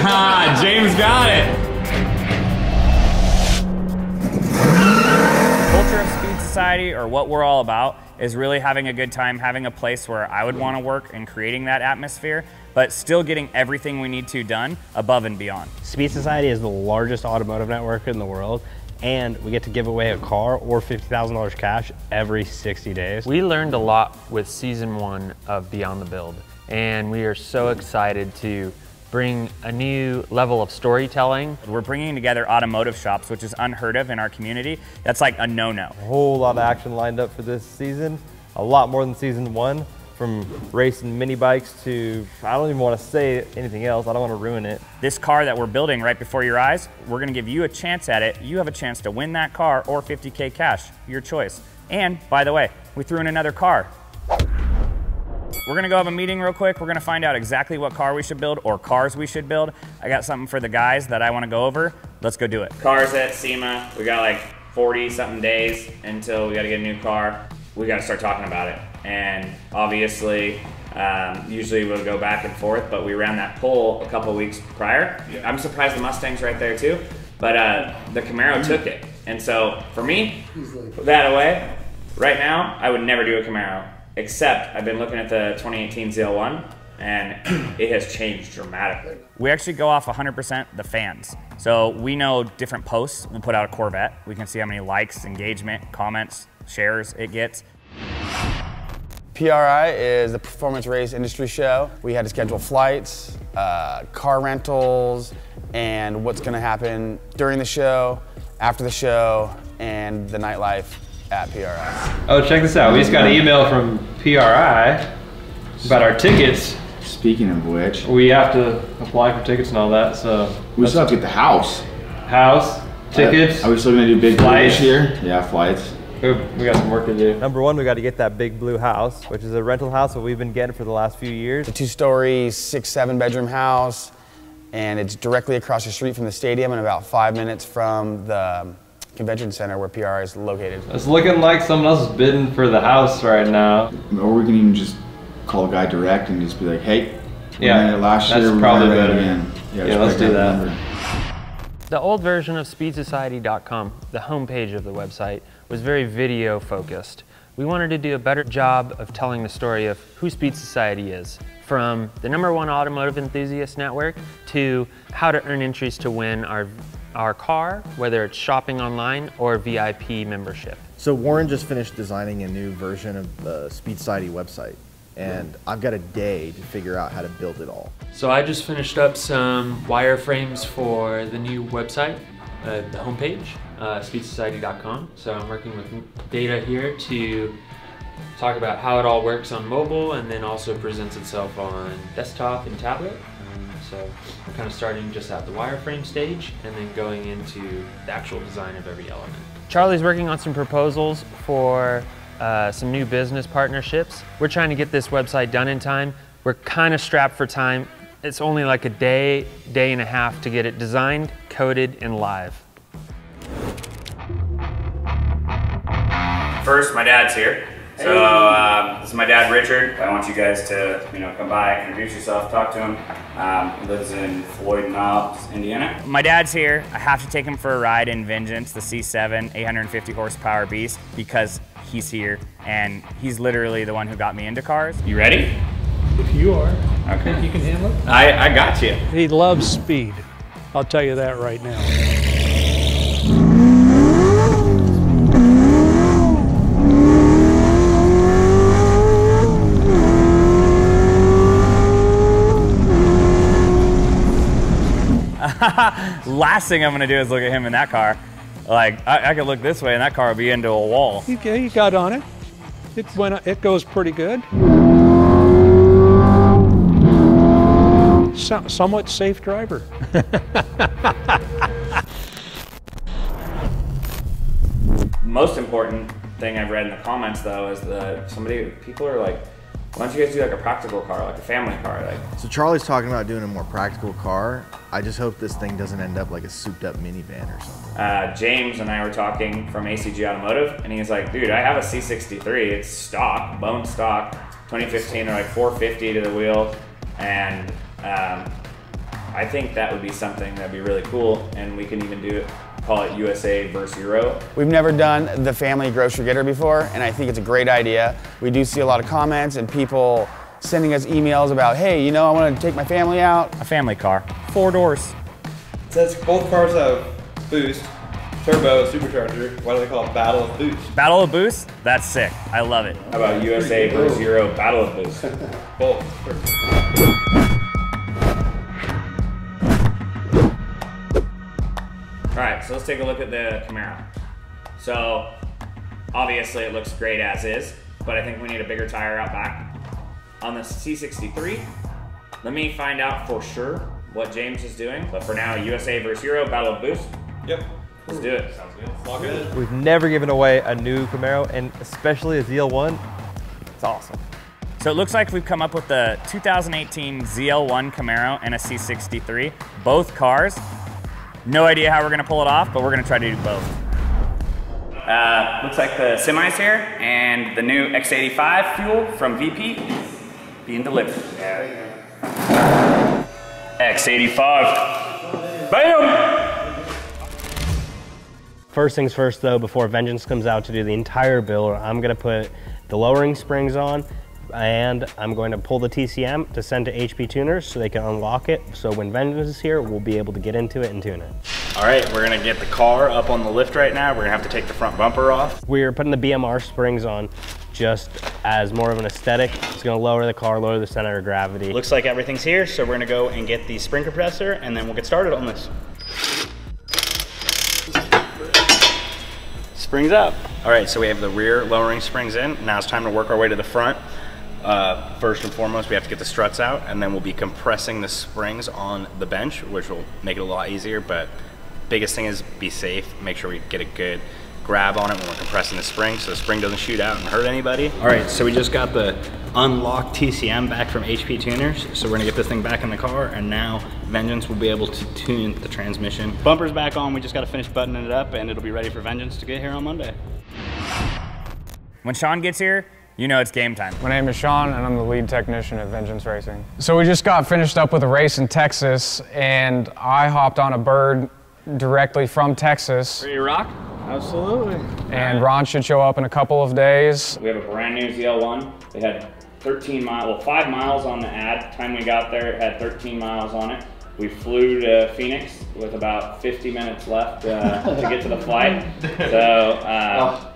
James got it. The culture of Speed Society, or what we're all about, is really having a good time, having a place where I would want to work and creating that atmosphere, but still getting everything we need to done above and beyond. Speed Society is the largest automotive network in the world, and we get to give away a car or $50,000 cash every 60 days. We learned a lot with season 1 of Beyond the Build, and we are so excited to bring a new level of storytelling. We're bringing together automotive shops, which is unheard of in our community. That's like a no-no. A whole lot of action lined up for this season, a lot more than season 1. From racing mini bikes to, I don't even want to say anything else, I don't want to ruin it. This car that we're building right before your eyes, we're gonna give you a chance at it. You have a chance to win that car or 50K cash, your choice. And by the way, we threw in another car. We're gonna go have a meeting real quick. We're gonna find out exactly what car we should build or cars we should build. I got something for the guys that I wanna go over. Let's go do it. Cars at SEMA, we got like 40 something days until we gotta get a new car. We gotta start talking about it. And obviously, usually we'll go back and forth, but we ran that poll a couple weeks prior. Yeah. I'm surprised the Mustang's right there too, but the Camaro took it. And so for me, put that away. Right now, I would never do a Camaro, except I've been looking at the 2018 ZL1 and it has changed dramatically. We actually go off 100% the fans. So we know different posts. We'll put out a Corvette. We can see how many likes, engagement, comments, shares it gets. PRI is the Performance Race Industry Show. We had to schedule flights, car rentals, and what's gonna happen during the show, after the show, and the nightlife at PRI. Oh, check this out. We just got an email from PRI about our tickets. Speaking of which, we have to apply for tickets and all that, so. We still have to get the house. House, tickets. Are we still gonna do big flights this year? Yeah, flights. We got some work to do. Number 1, we got to get that big blue house, which is a rental house that we've been getting for the last few years. A 2-story, 6-7 bedroom house, and it's directly across the street from the stadium and about 5 minutes from the convention center where PR is located. It's looking like someone else is bidding for the house right now. Or we can even just call a guy direct and just be like, hey, yeah, last year that's probably better. Again. Yeah, let's do that. The old version of speedsociety.com, the homepage of the website, was very video focused. We wanted to do a better job of telling the story of who Speed Society is, from the #1 automotive enthusiast network to how to earn entries to win our car, whether it's shopping online or VIP membership. So Warren just finished designing a new version of the Speed Society website, and I've got a day to figure out how to build it all. So I just finished up some wireframes for the new website, the homepage, speedsociety.com. So I'm working with data here to talk about how it all works on mobile and then also presents itself on desktop and tablet. So we're kind of starting just at the wireframe stage and then going into the actual design of every element. Charlie's working on some proposals for some new business partnerships. We're trying to get this website done in time. We're kind of strapped for time. It's only like a day and a half to get it designed, coded, and live. First, my dad's here. So this is my dad, Richard. I want you guys to, come by, introduce yourself, talk to him. He lives in Floyd Knobs, Indiana. My dad's here. I have to take him for a ride in Vengeance, the C7 850 horsepower beast, because he's here and he's literally the one who got me into cars. You ready? If you are. Okay. Think you can handle it? I got you. He loves speed. I'll tell you that right now. Last thing I'm gonna do is look at him in that car. Like, I could look this way and that car would be into a wall. He got on it. It goes pretty good. Somewhat safe driver. Most important thing I've read in the comments though is people are like, why don't you guys do like a practical car, like a family car? So Charlie's talking about doing a more practical car. I just hope this thing doesn't end up like a souped up minivan or something. James and I were talking from ACG Automotive, and he's like, dude, I have a C63. It's stock, bone stock, 2015. They're like 450 to the wheel, and I think that would be something that'd be really cool, and we can even do it, call it USA versus Euro. We've never done the family grocery getter before, and I think it's a great idea. We do see a lot of comments and people sending us emails about, hey, you know, I want to take my family out. A family car, 4 doors. It says both cars have boost, turbo, supercharger. Why do they call it Battle of Boost? Battle of Boost? That's sick. I love it. How about USA versus Euro Battle of Boost? Both. All right, so let's take a look at the Camaro. So obviously it looks great as is, but I think we need a bigger tire out back. On the C63, let me find out for sure what James is doing. But for now, USA versus Euro, Battle of Boost. Yep. Let's do it. Sounds good. All good. We've never given away a new Camaro, and especially a ZL1. It's awesome. So it looks like we've come up with the 2018 ZL1 Camaro and a C63. Both cars. No idea how we're gonna pull it off, but we're gonna try to do both. Looks like the semi's here, and the new X85 fuel from VP being delivered. X85. Bam! First things first though, before Vengeance comes out to do the entire build, I'm gonna put the lowering springs on, and I'm going to pull the TCM to send to HP tuners so they can unlock it. So when Vengeance is here, we'll be able to get into it and tune it. All right, we're gonna get the car up on the lift right now. We're gonna have to take the front bumper off. We're putting the BMR springs on just as more of an aesthetic. It's gonna lower the car, lower the center of gravity. Looks like everything's here, so we're gonna go and get the spring compressor and then we'll get started on this. Springs up. All right, so we have the rear lowering springs in. Now it's time to work our way to the front. First and foremost, we have to get the struts out, and then we'll be compressing the springs on the bench, which will make it a lot easier, but biggest thing is be safe. Make sure we get a good grab on it when we're compressing the spring so the spring doesn't shoot out and hurt anybody. All right, so we just got the unlocked TCM back from HP tuners, so we're gonna get this thing back in the car, and now Vengeance will be able to tune the transmission. Bumper's back on, we just gotta finish buttoning it up, and it'll be ready for Vengeance to get here on Monday. When Sean gets here, you know it's game time. My name is Sean, and I'm the lead technician at Vengeance Racing. So we just got finished up with a race in Texas, and I hopped on a bird directly from Texas. Ready to rock? Absolutely. And Ron should show up in a couple of days. We have a brand new ZL1. They had 13 miles, well 5 miles on the ad. Time we got there, it had 13 miles on it. We flew to Phoenix with about 50 minutes left to get to the flight. So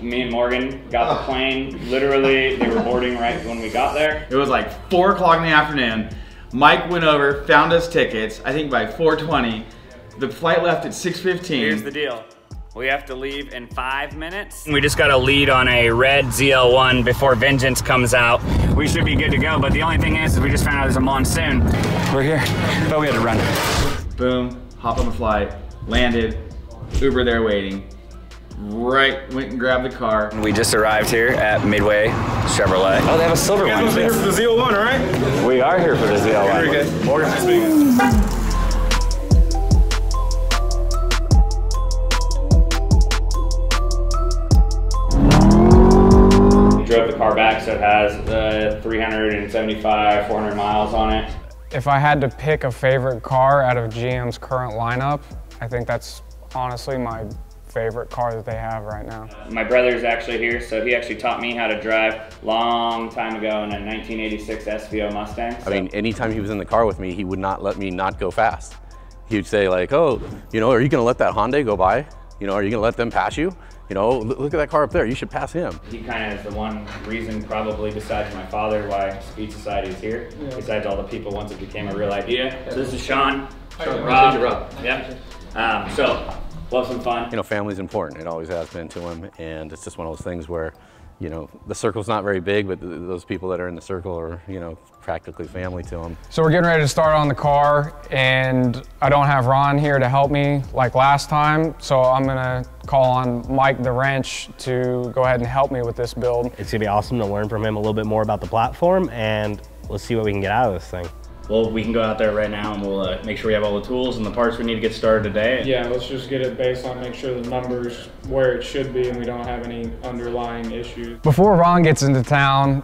me and Morgan got the plane. Literally, they were boarding right when we got there. It was like 4 o'clock in the afternoon. Mike went over, found us tickets, I think by 4:20. The flight left at 6:15. Here's the deal. We have to leave in 5 minutes. We just got a lead on a red ZL1 before Vengeance comes out. We should be good to go, but the only thing is we just found out there's a monsoon. We're here, but we had to run. Boom, hop on the flight, landed, Uber there waiting. Right, went and grabbed the car. We just arrived here at Midway Chevrolet. Oh, they have a silver one. We're here for the ZL1, right? We are here for the ZL1. Very good. Morgan speaking. We drove the car back, so it has 375, 400 miles on it. If I had to pick a favorite car out of GM's current lineup, I think that's honestly my favorite car that they have right now. My brother's actually here, so he actually taught me how to drive long time ago in a 1986 SVO Mustang. I mean, anytime he was in the car with me, he would not let me not go fast. He would say like, oh, you know, are you gonna let that Hyundai go by? You know, are you gonna let them pass you? You know, look at that car up there, you should pass him. He kind of is the one reason, probably besides my father, why Speed Society is here. Yeah. Besides all the people once it became a real idea. So this is Sean, Rob. Yeah. So, we'll have some fun. You know, family's important. It always has been to him, and it's just one of those things where, you know, the circle's not very big, but those people that are in the circle are, you know, practically family to him. So we're getting ready to start on the car, and I don't have Ron here to help me like last time, so I'm gonna call on Mike the Wrench to go ahead and help me with this build. It's gonna be awesome to learn from him a little bit more about the platform, and let's see what we can get out of this thing. Well, we can go out there right now and we'll make sure we have all the tools and the parts we need to get started today. Yeah, let's just get it based on make sure the number's where it should be and we don't have any underlying issues. Before Ron gets into town,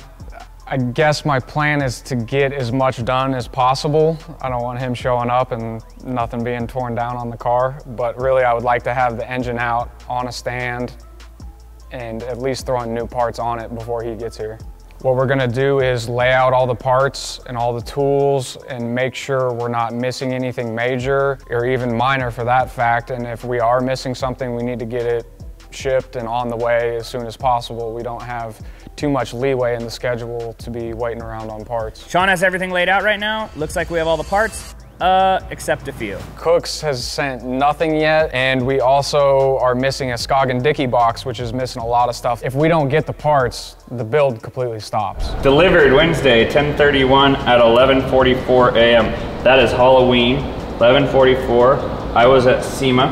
I guess my plan is to get as much done as possible. I don't want him showing up and nothing being torn down on the car, but really I would like to have the engine out on a stand and at least throwing new parts on it before he gets here. What we're gonna do is lay out all the parts and all the tools and make sure we're not missing anything major or even minor for that fact. And if we are missing something, we need to get it shipped and on the way as soon as possible. We don't have too much leeway in the schedule to be waiting around on parts. Sean has everything laid out right now. Looks like we have all the parts, except a few. Cooks has sent nothing yet, and we also are missing a Scoggin Dickey box, which is missing a lot of stuff. If we don't get the parts, the build completely stops. Delivered Wednesday, 10:31 at 11:44 a.m. That is Halloween, 11:44. I was at SEMA,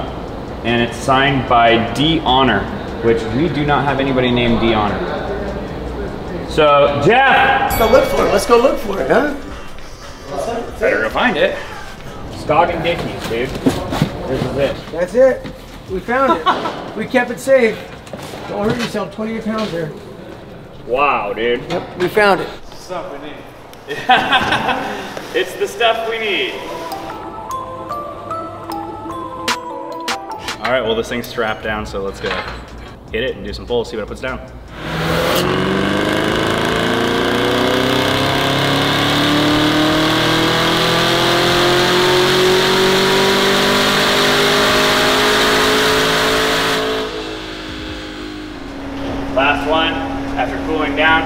and it's signed by D. Honor, which we do not have anybody named D. Honor. So, Jeff! Let's go look for it. Let's go look for it, huh? Better go find it. Scoggin Dickies, dude. This is it. That's it. We found it. We kept it safe. Don't hurt yourself. 28 pounds there. Wow, dude. Yep, we found it. Stuff we need. It's the stuff we need. All right, well, this thing's strapped down, so let's go hit it and do some pulls, see what it puts down. Last one, after cooling down,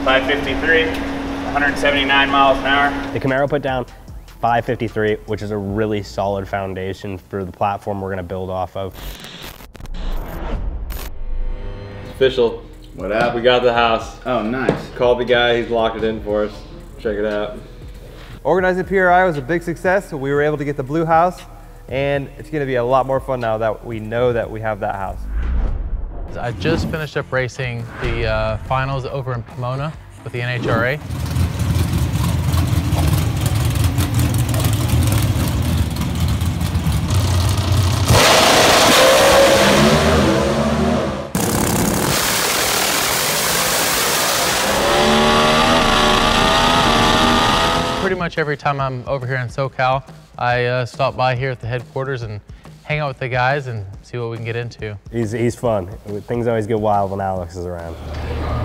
553, 179 miles an hour. The Camaro put down 553, which is a really solid foundation for the platform we're gonna build off of. It's official. What up? We got the house. Oh, nice. Called the guy, he's locked it in for us. Check it out. Organizing PRI was a big success, so we were able to get the blue house, and it's gonna be a lot more fun now that we know that we have that house. I just finished up racing the finals over in Pomona with the NHRA. Pretty much every time I'm over here in SoCal, I stop by here at the headquarters and hang out with the guys and see what we can get into. He's fun. Things always get wild when Alex is around.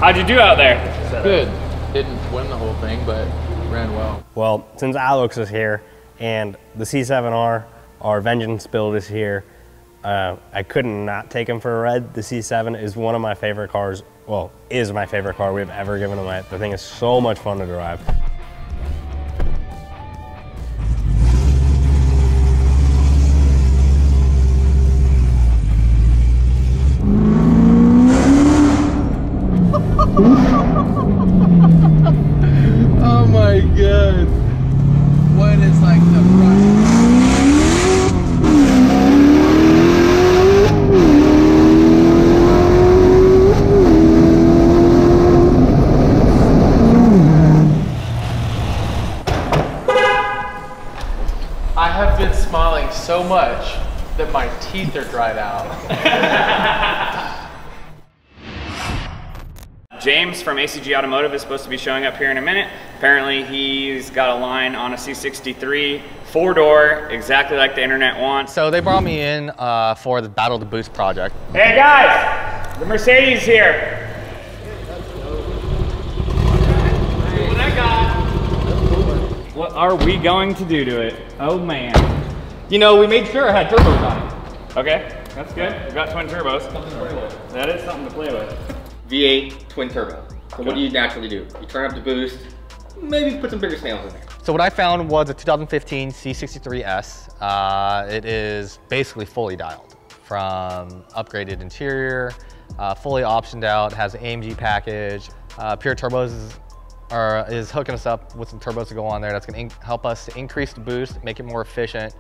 How'd you do out there? Good. Didn't win the whole thing, but ran well. Well, since Alex is here and the C7R, our Vengeance build is here, I couldn't not take him for a ride. The C7 is one of my favorite cars, well, is my favorite car we've ever given away. The thing is so much fun to drive. Oh my god. What is like the front? I have been smiling so much that my teeth are dried out. James from ACG Automotive is supposed to be showing up here in a minute. Apparently he's got a line on a C63, 4-door, exactly like the internet wants. So they brought me in for the Battle to Boost project. Hey guys, the Mercedes here. What I got. What are we going to do to it? Oh man. You know, we made sure it had turbos on it. Okay, that's good. We've got twin turbos. That is something to play with. V8 twin turbo. So what do you naturally do? You turn up the boost, maybe put some bigger snails in there. So what I found was a 2015 C63S. It is basically fully dialed from upgraded interior, fully optioned out, has an AMG package. Pure Turbos is hooking us up with some turbos to go on there. That's gonna help us to increase the boost, make it more efficient,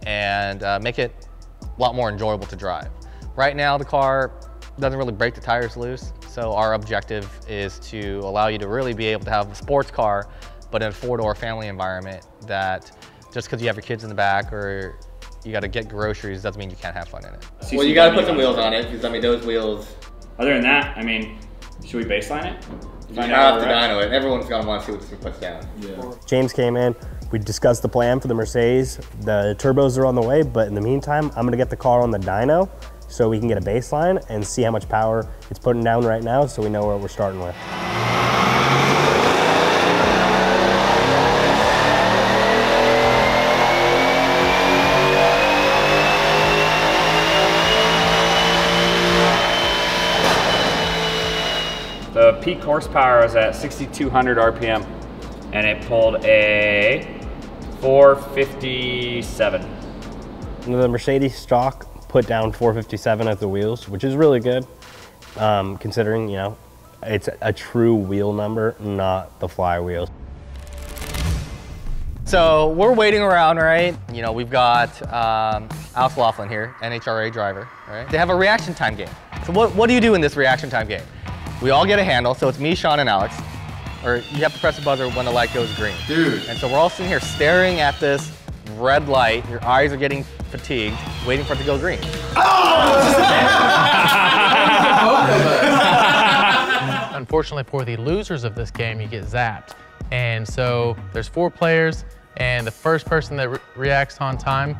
and make it a lot more enjoyable to drive. Right now, the car doesn't really break the tires loose. So our objective is to allow you to really be able to have a sports car, but in a 4-door family environment that just because you have your kids in the back or you got to get groceries doesn't mean you can't have fun in it. Well, you got to put some wheels on it because I mean those wheels. Other than that, I mean, should we baseline it? You have to dyno it. Everyone's gonna want to see what this thing puts down. Yeah. James came in. We discussed the plan for the Mercedes. The turbos are on the way, but in the meantime, I'm gonna get the car on the dyno so we can get a baseline and see how much power it's putting down right now so we know what we're starting with. The peak horsepower was at 6,200 RPM and it pulled a 457. The Mercedes stock put down 457 at the wheels, which is really good, considering, you know, it's a true wheel number, not the flywheels. So we're waiting around, right? You know, we've got Alex Laughlin here, NHRA driver, right? They have a reaction time game. So what do you do in this reaction time game? We all get a handle, so it's me, Sean, and Alex. Or you have to press the buzzer when the light goes green. Dude. And so we're all sitting here staring at this red light. Your eyes are getting fatigued, waiting for it to go green. Unfortunately for the losers of this game, you get zapped. And so there's 4 players, and the first person that reacts on time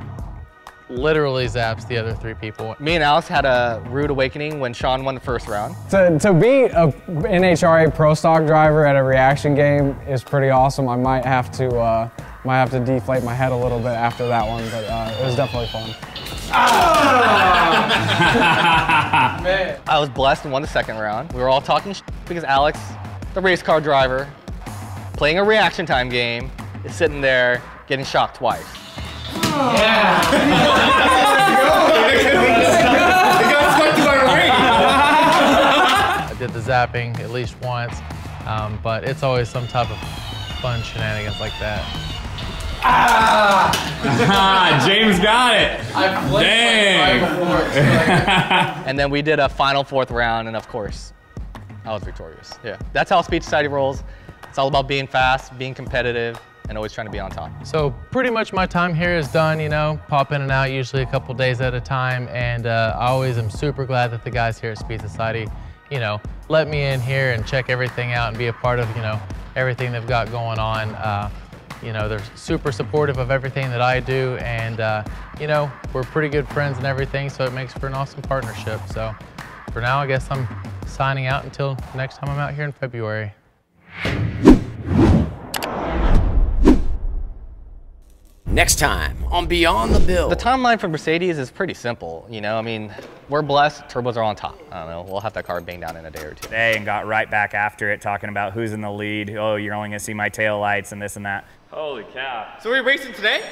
literally zaps the other 3 people. Me and Alex had a rude awakening when Sean won the first round. To be a NHRA Pro Stock driver at a reaction game is pretty awesome. I might have to deflate my head a little bit after that one, but it was definitely fun. Man. I was blessed and won the second round. We were all talking because Alex, the race car driver, playing a reaction time game, is sitting there getting shocked twice. I did the zapping at least once, but it's always some type of fun shenanigans like that. James got it. Dang. And then we did a final 4th round, and of course, I was victorious. Yeah, that's how Speed Society rolls. It's all about being fast, being competitive, and always trying to be on top. So pretty much my time here is done, you know, pop in and out usually a couple days at a time, and I always am super glad that the guys here at Speed Society, you know, let me in here and check everything out and be a part of, you know, everything they've got going on. You know, they're super supportive of everything that I do, and you know, we're pretty good friends and everything, so it makes for an awesome partnership. So for now, I guess I'm signing out until next time I'm out here in February. Next time on Beyond the Bill. The timeline for Mercedes is pretty simple. You know, I mean, we're blessed, turbos are on top. I don't know, we'll have that car bang down in a day or 2. Today and got right back after it, talking about who's in the lead. Oh, you're only gonna see my tail lights and this and that. Holy cow. So we're racing today?